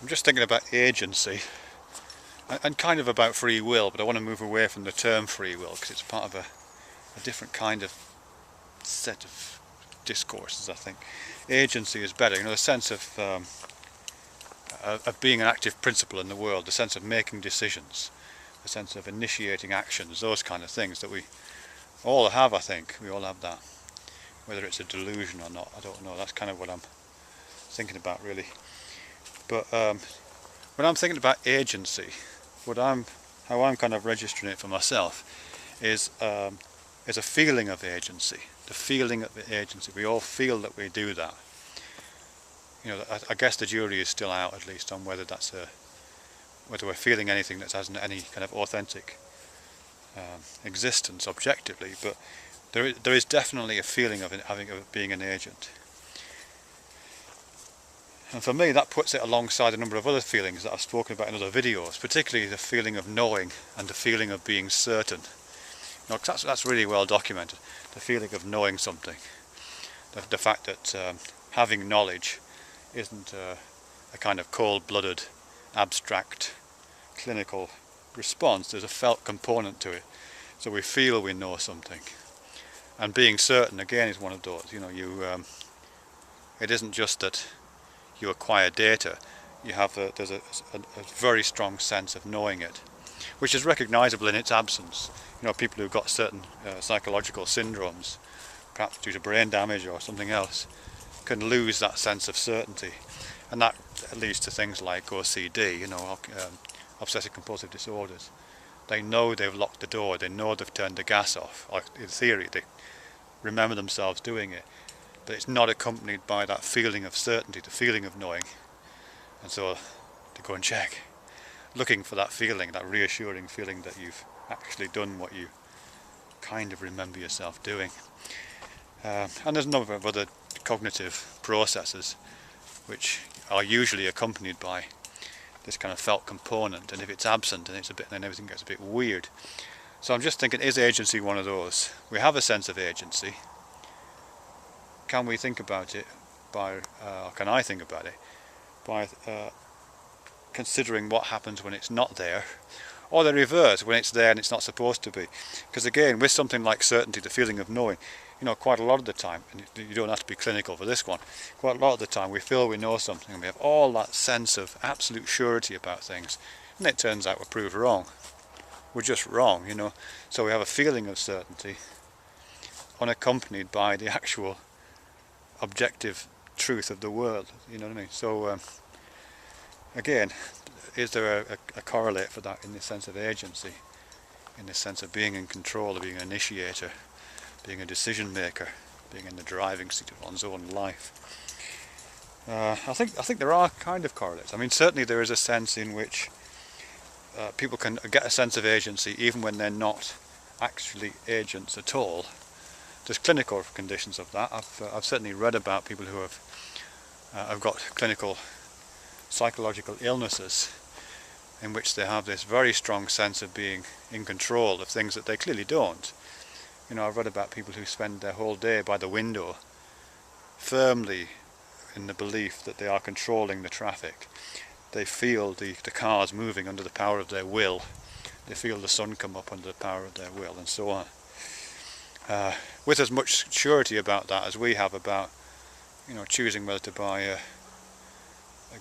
I'm just thinking about agency and kind of about free will, but I want to move away from the term free will because it's part of a different kind of set of discourses, I think. Agency is better, the sense of being an active principle in the world, the sense of making decisions, the sense of initiating actions, those kind of things that we all have, I think. We all have that. Whether it's a delusion or not, I don't know. That's kind of what I'm thinking about, really. But when I'm thinking about agency, how I'm kind of registering it for myself is a feeling of agency. The feeling of agency. We all feel that we do that. I guess the jury is still out, at least, on whether whether we're feeling anything that has any kind of authentic existence objectively. But there is definitely a feeling of being an agent. And for me, that puts it alongside a number of other feelings that I've spoken about in other videos, particularly the feeling of knowing and the feeling of being certain. That's really well documented, the feeling of knowing something. The fact that having knowledge isn't a kind of cold-blooded, abstract, clinical response. There's a felt component to it. So we feel we know something. And being certain, again, is one of those. It isn't just that you acquire data, there's a very strong sense of knowing it, which is recognizable in its absence. People who've got certain psychological syndromes, perhaps due to brain damage or something else, can lose that sense of certainty, and that leads to things like OCD, obsessive compulsive disorders. They know they've locked the door, they know they've turned the gas off, or in theory they remember themselves doing it, but it's not accompanied by that feeling of certainty, the feeling of knowing. And so they go and check, looking for that feeling, that reassuring feeling that you've actually done what you kind of remember yourself doing. And there's a number of other cognitive processes which are usually accompanied by this kind of felt component, and if it's absent, then everything gets a bit weird. So I'm just thinking, is agency one of those? We have a sense of agency. Can we think about it or can I think about it by considering what happens when it's not there, or the reverse, when it's there and it's not supposed to be? Because again, with something like certainty, the feeling of knowing, quite a lot of the time, and you don't have to be clinical for this one, quite a lot of the time we feel we know something and we have all that sense of absolute surety about things, and it turns out we're proved wrong. We're just wrong, So we have a feeling of certainty unaccompanied by the actual objective truth of the world, you know what I mean? So again, is there a correlate for that in the sense of agency, in the sense of being in control, of being an initiator, being a decision maker, being in the driving seat of one's own life? I think there are kind of correlates. I mean, certainly there is a sense in which people can get a sense of agency even when they're not actually agents at all. There's clinical conditions of that. I've certainly read about people who have got clinical psychological illnesses in which they have this very strong sense of being in control of things that they clearly don't. I've read about people who spend their whole day by the window, firmly in the belief that they are controlling the traffic. They feel the cars moving under the power of their will. They feel the sun come up under the power of their will, and so on. With as much surety about that as we have about, choosing whether to buy a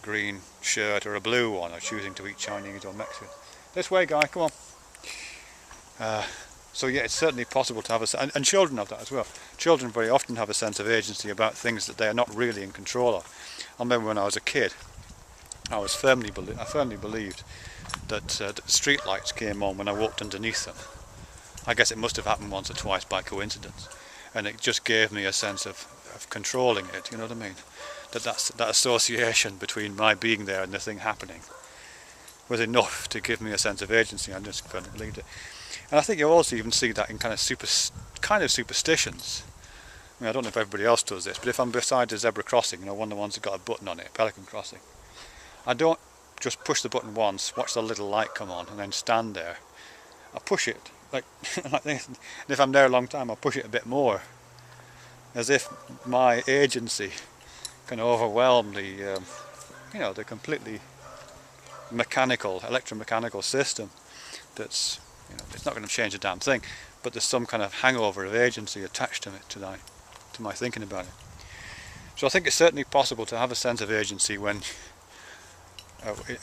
green shirt or a blue one, or choosing to eat Chinese or Mexican. This way, guy, come on. So yeah, it's certainly possible to have and children have that as well. Children very often have a sense of agency about things that they are not really in control of. I remember when I was a kid, I firmly believed that street lights came on when I walked underneath them. I guess it must have happened once or twice by coincidence, and it just gave me a sense of controlling it, you know what I mean? That association between my being there and the thing happening was enough to give me a sense of agency. I just couldn't believe it. And I think you also even see that in kind of superstitions. I mean, I don't know if everybody else does this, but if I'm beside a zebra crossing, one of the ones that got a button on it, a pelican crossing, I don't just push the button once, watch the little light come on, and then stand there. I push it like this, and if I'm there a long time, I'll push it a bit more, as if my agency can overwhelm the completely mechanical, electromechanical system that's, it's not going to change a damn thing, but there's some kind of hangover of agency attached to it, to my thinking about it. So I think it's certainly possible to have a sense of agency when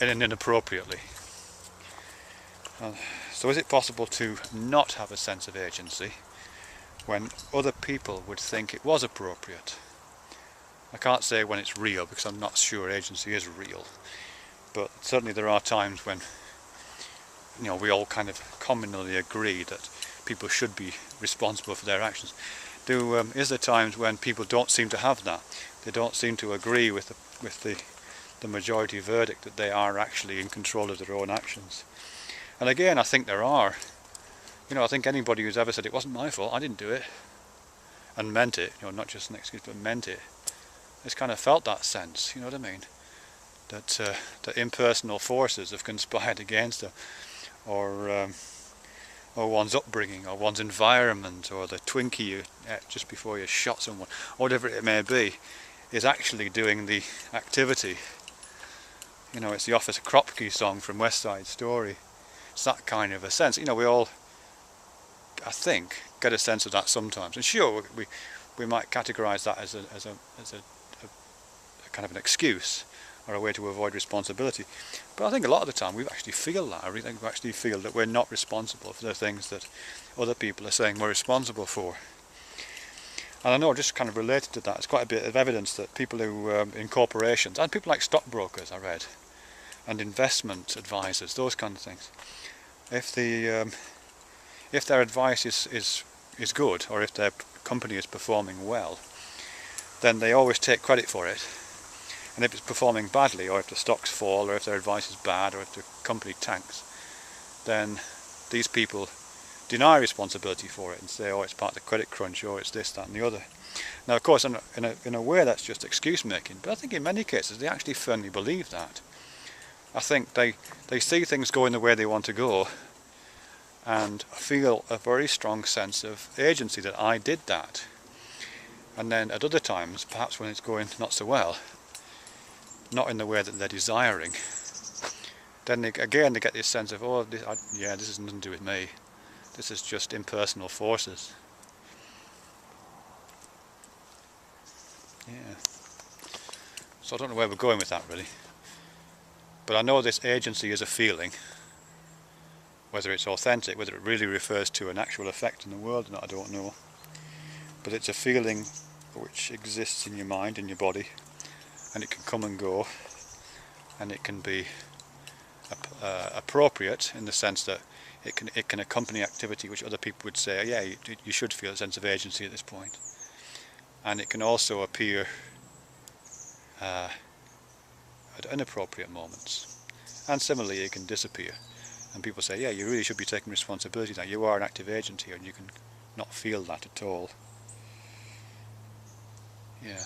and inappropriately. So is it possible to not have a sense of agency when other people would think it was appropriate? I can't say when it's real, because I'm not sure agency is real, but certainly there are times when we all kind of commonly agree that people should be responsible for their actions. Is there times when people don't seem to have that? They don't seem to agree with the majority verdict that they are actually in control of their own actions. And again, I think there are. I think anybody who's ever said it wasn't my fault, I didn't do it, and meant it, not just an excuse, but meant it, has kind of felt that sense, you know what I mean? That impersonal forces have conspired against her, or one's upbringing, or one's environment, or the Twinkie you ate just before you shot someone, or whatever it may be, is actually doing the activity. It's the Officer Kropke song from West Side Story. It's that kind of a sense. We all, I think, get a sense of that sometimes. And sure, we might categorise that as a kind of an excuse or a way to avoid responsibility. But I think a lot of the time we actually feel that. I really think we actually feel that we're not responsible for the things that other people are saying we're responsible for. And I know, just kind of related to that, there's quite a bit of evidence that people who, in corporations, and people like stockbrokers, I read, and investment advisors, those kind of things, if their advice is good, or if their company is performing well, then they always take credit for it. And if it's performing badly, or if the stocks fall, or if their advice is bad, or if the company tanks, then these people deny responsibility for it and say, oh, it's part of the credit crunch, or it's this, that and the other. Now, of course, in a way that's just excuse making, but I think in many cases they actually firmly believe that. I think they see things going the way they want to go, and feel a very strong sense of agency that I did that. And then at other times, perhaps when it's going not so well, not in the way that they're desiring, then they get this sense of, oh, this has nothing to do with me. This is just impersonal forces. Yeah. So I don't know where we're going with that, really. But I know this agency is a feeling. Whether it's authentic, whether it really refers to an actual effect in the world or not, I don't know. But it's a feeling which exists in your mind, in your body, and it can come and go, and it can be appropriate in the sense that it can accompany activity which other people would say, yeah, you should feel a sense of agency at this point. And it can also appear at inappropriate moments. And similarly, it can disappear. And people say, yeah, you really should be taking responsibility now. You are an active agent here, and you can not feel that at all. Yeah.